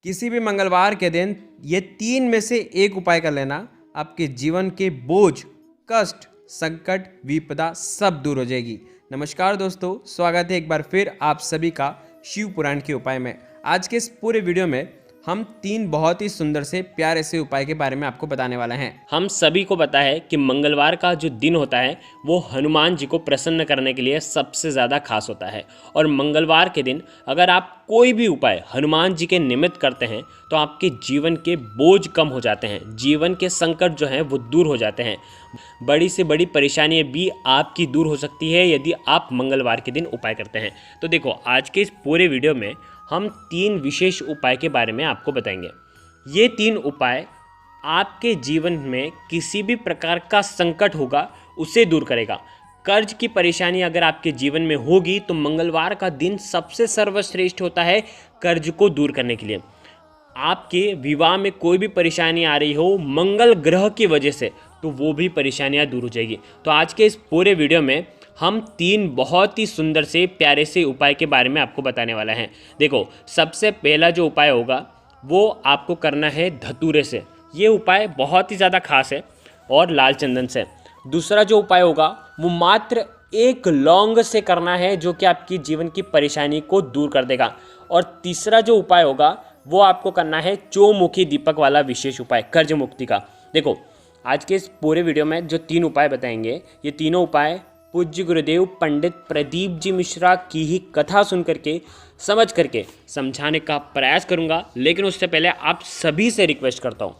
किसी भी मंगलवार के दिन ये 3 में से एक उपाय कर लेना, आपके जीवन के बोझ, कष्ट, संकट, विपदा सब दूर हो जाएगी। नमस्कार दोस्तों, स्वागत है एक बार फिर आप सभी का शिव पुराण के उपाय में। आज के इस पूरे वीडियो में हम 3 बहुत ही सुंदर से प्यारे से उपाय के बारे में आपको बताने वाले हैं। हम सभी को पता है कि मंगलवार का जो दिन होता है वो हनुमान जी को प्रसन्न करने के लिए सबसे ज़्यादा खास होता है। और मंगलवार के दिन अगर आप कोई भी उपाय हनुमान जी के निमित्त करते हैं तो आपके जीवन के बोझ कम हो जाते हैं, जीवन के संकट जो हैं वो दूर हो जाते हैं। बड़ी से बड़ी परेशानियाँ भी आपकी दूर हो सकती है यदि आप मंगलवार के दिन उपाय करते हैं। तो देखो, आज के इस पूरे वीडियो में हम 3 विशेष उपाय के बारे में आपको बताएंगे। ये 3 उपाय आपके जीवन में किसी भी प्रकार का संकट होगा उसे दूर करेगा। कर्ज की परेशानी अगर आपके जीवन में होगी तो मंगलवार का दिन सबसे सर्वश्रेष्ठ होता है कर्ज को दूर करने के लिए। आपके विवाह में कोई भी परेशानी आ रही हो मंगल ग्रह की वजह से, तो वो भी परेशानियां दूर हो जाएगी। तो आज के इस पूरे वीडियो में हम 3 बहुत ही सुंदर से प्यारे से उपाय के बारे में आपको बताने वाला हैं। देखो, सबसे पहला जो उपाय होगा वो आपको करना है धतूरे से। ये उपाय बहुत ही ज़्यादा खास है और लाल चंदन से। दूसरा जो उपाय होगा वो मात्र 1 लौंग से करना है, जो कि आपकी जीवन की परेशानी को दूर कर देगा। और तीसरा जो उपाय होगा वो आपको करना है चौमुखी दीपक वाला विशेष उपाय कर्ज मुक्ति का। देखो, आज के इस पूरे वीडियो में जो 3 उपाय बताएंगे, ये तीनों उपाय पूज्य गुरुदेव पंडित प्रदीप जी मिश्रा की ही कथा सुन करके समझ करके समझाने का प्रयास करूंगा। लेकिन उससे पहले आप सभी से रिक्वेस्ट करता हूं,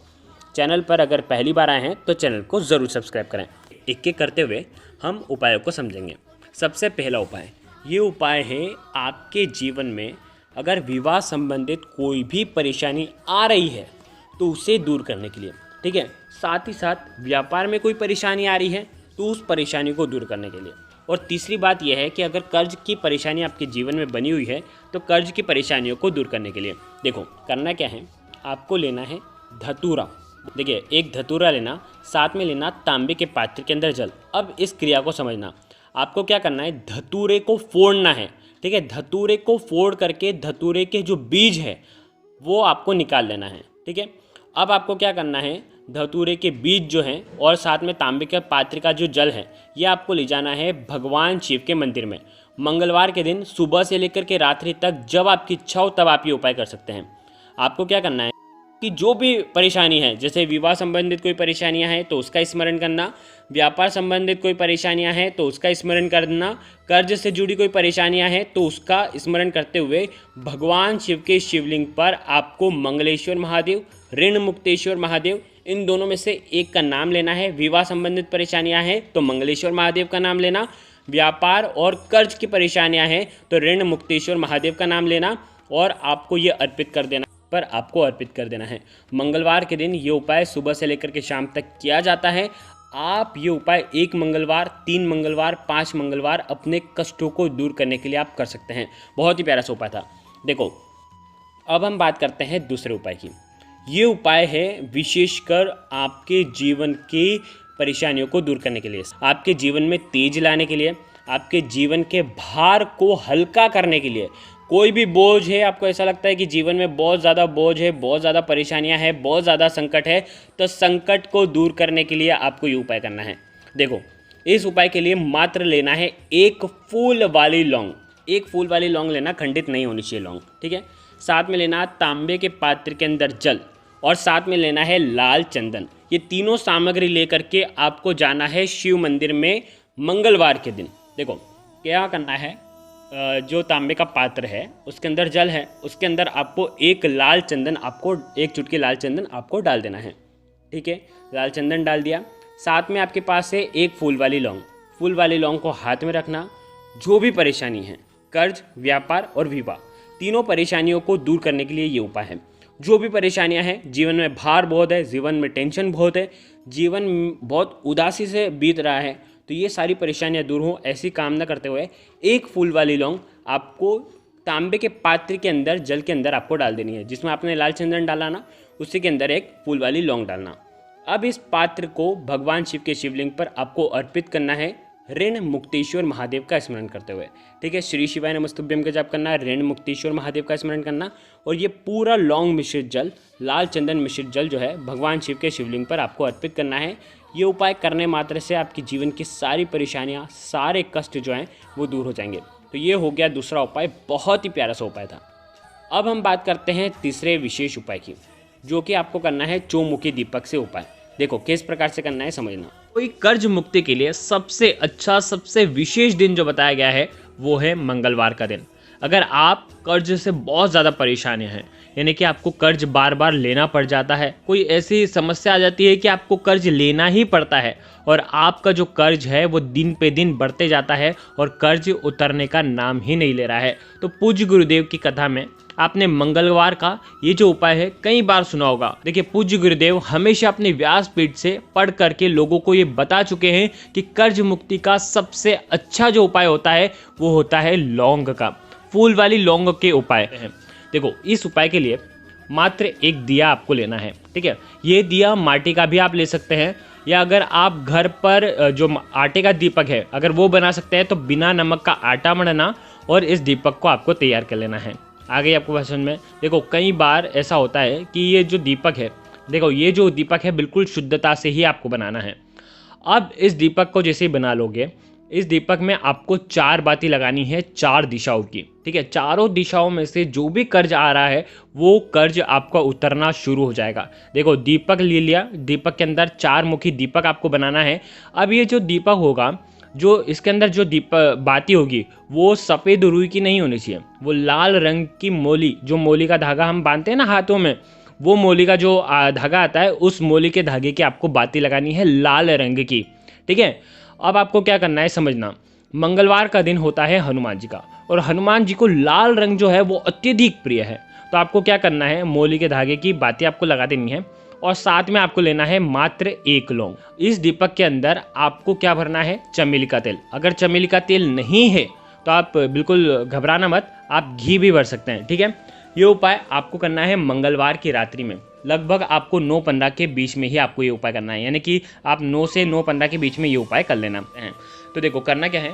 चैनल पर अगर पहली बार आए हैं तो चैनल को ज़रूर सब्सक्राइब करें। एक एक करते हुए हम उपायों को समझेंगे। सबसे पहला उपाय, ये उपाय है आपके जीवन में अगर विवाह संबंधित कोई भी परेशानी आ रही है तो उसे दूर करने के लिए, ठीक है। साथ ही साथ व्यापार में कोई परेशानी आ रही है तो उस परेशानी को दूर करने के लिए। और तीसरी बात यह है कि अगर कर्ज की परेशानी आपके जीवन में बनी हुई है तो कर्ज की परेशानियों को दूर करने के लिए देखो करना क्या है, आपको लेना है धतूरा। देखिए, एक धतूरा लेना, साथ में लेना तांबे के पात्र के अंदर जल। अब इस क्रिया को समझना, आपको क्या करना है, धतूरे को फोड़ना है, ठीक है। धतूरे को फोड़ करके धतूरे के जो बीज है वो आपको निकाल लेना है, ठीक है। अब आपको क्या करना है, धतूरे के बीज जो हैं और साथ में तांबे के पात्र का जो जल है ये आपको ले जाना है भगवान शिव के मंदिर में। मंगलवार के दिन सुबह से लेकर के रात्रि तक जब आपकी इच्छा हो तब आप ये उपाय कर सकते हैं। आपको क्या करना है कि जो भी परेशानी है, जैसे विवाह संबंधित कोई परेशानियां हैं तो उसका स्मरण करना, व्यापार संबंधित कोई परेशानियां हैं तो उसका स्मरण करना, कर्ज से जुड़ी कोई परेशानियां हैं तो उसका स्मरण करते हुए भगवान शिव के शिवलिंग पर आपको मंगलेश्वर महादेव, ऋण मुक्तेश्वर महादेव, इन दोनों में से एक का नाम लेना है। विवाह संबंधित परेशानियां हैं तो मंगलेश्वर महादेव का नाम लेना, व्यापार और कर्ज की परेशानियां हैं तो ऋण मुक्तेश्वर महादेव का नाम लेना और आपको ये अर्पित कर देना है। मंगलवार के दिन ये उपाय सुबह से लेकर के शाम तक किया जाता है। आप ये उपाय 1 मंगलवार, 3 मंगलवार, 5 मंगलवार अपने कष्टों को दूर करने के लिए आप कर सकते हैं। बहुत ही प्यारा सा उपाय था। देखो, अब हम बात करते हैं दूसरे उपाय की। ये उपाय है विशेषकर आपके जीवन की परेशानियों को दूर करने के लिए, आपके जीवन में तेज लाने के लिए, आपके जीवन के भार को हल्का करने के लिए। कोई भी बोझ है, आपको ऐसा लगता है कि जीवन में बहुत ज़्यादा बोझ है, बहुत ज़्यादा परेशानियां हैं, बहुत ज़्यादा संकट है, तो संकट को दूर करने के लिए आपको ये उपाय करना है। देखो, इस उपाय के लिए मात्र लेना है 1 फूल वाली लौंग। 1 फूल वाली लौंग लेना, खंडित नहीं होनी चाहिए लौंग, ठीक है। साथ में लेना तांबे के पात्र के अंदर जल और साथ में लेना है लाल चंदन। ये तीनों सामग्री लेकर के आपको जाना है शिव मंदिर में मंगलवार के दिन। देखो, क्या करना है, जो तांबे का पात्र है उसके अंदर जल है, उसके अंदर आपको एक चुटकी लाल चंदन आपको डाल देना है, ठीक है। लाल चंदन डाल दिया, साथ में आपके पास है 1 फूल वाली लौंग। फूल वाली लौंग को हाथ में रखना। जो भी परेशानी है, कर्ज, व्यापार और विवाह, तीनों परेशानियों को दूर करने के लिए ये उपाय है। जो भी परेशानियां हैं, जीवन में भार बहुत है, जीवन में टेंशन बहुत है, जीवन बहुत उदासी से बीत रहा है, तो ये सारी परेशानियां दूर हों, ऐसी कामना करते हुए 1 फूल वाली लौंग आपको तांबे के पात्र के अंदर जल के अंदर आपको डाल देनी है। जिसमें आपने लाल चंदन डाला ना, उसी के अंदर 1 फूल वाली लौंग डालना। अब इस पात्र को भगवान शिव के शिवलिंग पर आपको अर्पित करना है ऋण मुक्तेश्वर महादेव का स्मरण करते हुए। ठीक है, श्री शिवाय नमस्तुभ्यम का जाप करना, ऋण मुक्तेश्वर महादेव का स्मरण करना, और ये पूरा लौंग मिश्रित जल, लाल चंदन मिश्रित जल जो है भगवान शिव के शिवलिंग पर आपको अर्पित करना है। ये उपाय करने मात्र से आपके जीवन की सारी परेशानियाँ, सारे कष्ट जो हैं वो दूर हो जाएंगे। तो ये हो गया दूसरा उपाय, बहुत ही प्यारा सा उपाय था। अब हम बात करते हैं तीसरे विशेष उपाय की, जो कि आपको करना है चौमुखी दीपक से उपाय। देखो किस प्रकार से करना है समझना। कोई कर्ज मुक्ति के लिए सबसे अच्छा, सबसे विशेष दिन जो बताया गया है वो है मंगलवार का दिन। अगर आप कर्ज से बहुत ज़्यादा परेशान हैं, यानी कि आपको कर्ज बार बार लेना पड़ जाता है, कोई ऐसी समस्या आ जाती है कि आपको कर्ज लेना ही पड़ता है और आपका जो कर्ज है वो दिन पे दिन बढ़ते जाता है और कर्ज उतरने का नाम ही नहीं ले रहा है, तो पूज्य गुरुदेव की कथा में आपने मंगलवार का ये जो उपाय है कई बार सुना होगा। देखिए, पूज्य गुरुदेव हमेशा अपने व्यासपीठ से पढ़ करके लोगों को ये बता चुके हैं कि कर्ज मुक्ति का सबसे अच्छा जो उपाय होता है वो होता है लौंग का, फूल वाली लौंग के उपाय हैं। देखो, इस उपाय के लिए मात्र एक दिया आपको लेना है। ठीक है, ये दिया माटी का भी आप ले सकते हैं, या अगर आप घर पर जो आटे का दीपक है अगर वो बना सकते हैं तो बिना नमक का आटा मढ़ना और इस दीपक को आपको तैयार कर लेना है। आ गई आपको पसंद में। देखो, कई बार ऐसा होता है कि ये जो दीपक है, देखो ये जो दीपक है बिल्कुल शुद्धता से ही आपको बनाना है। अब इस दीपक को जैसे ही बना लोगे, इस दीपक में आपको 4 बाती लगानी है 4 दिशाओं की। ठीक है, चारों दिशाओं में से जो भी कर्ज आ रहा है वो कर्ज आपका उतरना शुरू हो जाएगा। देखो, दीपक ले लिया, दीपक के अंदर 4 मुखी दीपक आपको बनाना है। अब ये जो दीपक होगा, जो इसके अंदर जो बाती होगी वो सफ़ेद रुई की नहीं होनी चाहिए, वो लाल रंग की मोली, जो मोली का धागा हम बांधते हैं ना हाथों में, वो मोली का जो धागा आता है उस मोली के धागे की आपको बाती लगानी है लाल रंग की। ठीक है, अब आपको क्या करना है समझना। मंगलवार का दिन होता है हनुमान जी का, और हनुमान जी को लाल रंग जो है वो अत्यधिक प्रिय है। तो आपको क्या करना है, मोली के धागे की बातें आपको लगा देनी है और साथ में आपको लेना है मात्र 1 लौंग। इस दीपक के अंदर आपको क्या भरना है, चमेली का तेल। अगर चमेली का तेल नहीं है तो आप बिल्कुल घबराना मत, आप घी भी भर सकते हैं। ठीक है, ये उपाय आपको करना है मंगलवार की रात्रि में, लगभग आपको 9:15 के बीच में ही आपको ये उपाय करना है, यानी कि आप 9 से 9:15 के बीच में ये उपाय कर लेना है। तो देखो, करना क्या है,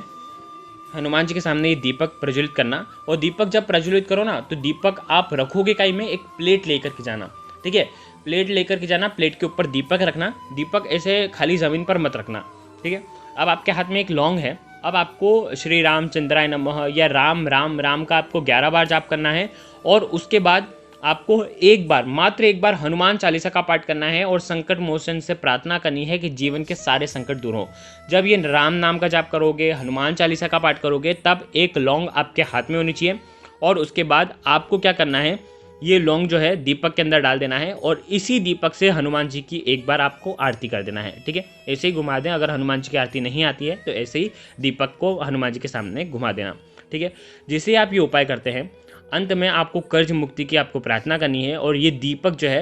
हनुमान जी के सामने ये दीपक प्रज्वलित करना, और दीपक जब प्रज्वलित करो ना तो दीपक आप रखोगे कहीं में, एक प्लेट लेकर के जाना। ठीक है, प्लेट लेकर के जाना, प्लेट के ऊपर दीपक रखना, दीपक ऐसे खाली ज़मीन पर मत रखना। ठीक है, अब आपके हाथ में एक लौंग है। अब आपको श्री रामचंद्राय नमः या राम राम राम का आपको 11 बार जाप करना है, और उसके बाद आपको एक बार, मात्र एक बार हनुमान चालीसा का पाठ करना है और संकट मोचन से प्रार्थना करनी है कि जीवन के सारे संकट दूर हो। जब ये राम नाम का जाप करोगे, हनुमान चालीसा का पाठ करोगे, तब एक लौंग आपके हाथ में होनी चाहिए, और उसके बाद आपको क्या करना है, ये लौंग जो है दीपक के अंदर डाल देना है और इसी दीपक से हनुमान जी की एक बार आपको आरती कर देना है। ठीक है, ऐसे ही घुमा दें। अगर हनुमान जी की आरती नहीं आती है तो ऐसे ही दीपक को हनुमान जी के सामने घुमा देना। ठीक है, जैसे आप ये उपाय करते हैं, अंत में आपको कर्ज मुक्ति की आपको प्रार्थना करनी है, और ये दीपक जो है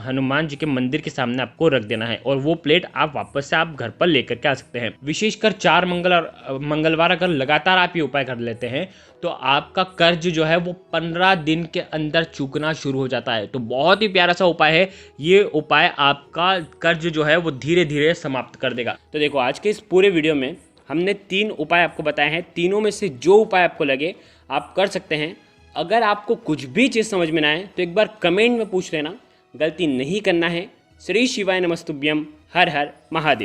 हनुमान जी के मंदिर के सामने आपको रख देना है, और वो प्लेट आप वापस से आप घर पर लेकर के आ सकते हैं। विशेषकर 4 मंगलवार अगर लगातार आप ये उपाय कर लेते हैं तो आपका कर्ज जो है वो 15 दिन के अंदर चूकना शुरू हो जाता है। तो बहुत ही प्यारा सा उपाय है ये उपाय, आपका कर्ज जो है वो धीरे धीरे समाप्त कर देगा। तो देखो, आज के इस पूरे वीडियो में हमने 3 उपाय आपको बताए हैं। तीनों में से जो उपाय आपको लगे आप कर सकते हैं। अगर आपको कुछ भी चीज़ समझ में ना आए तो एक बार कमेंट में पूछ लेना, गलती नहीं करना है। श्री शिवाय नमस्तुभ्यम, हर हर महादेव।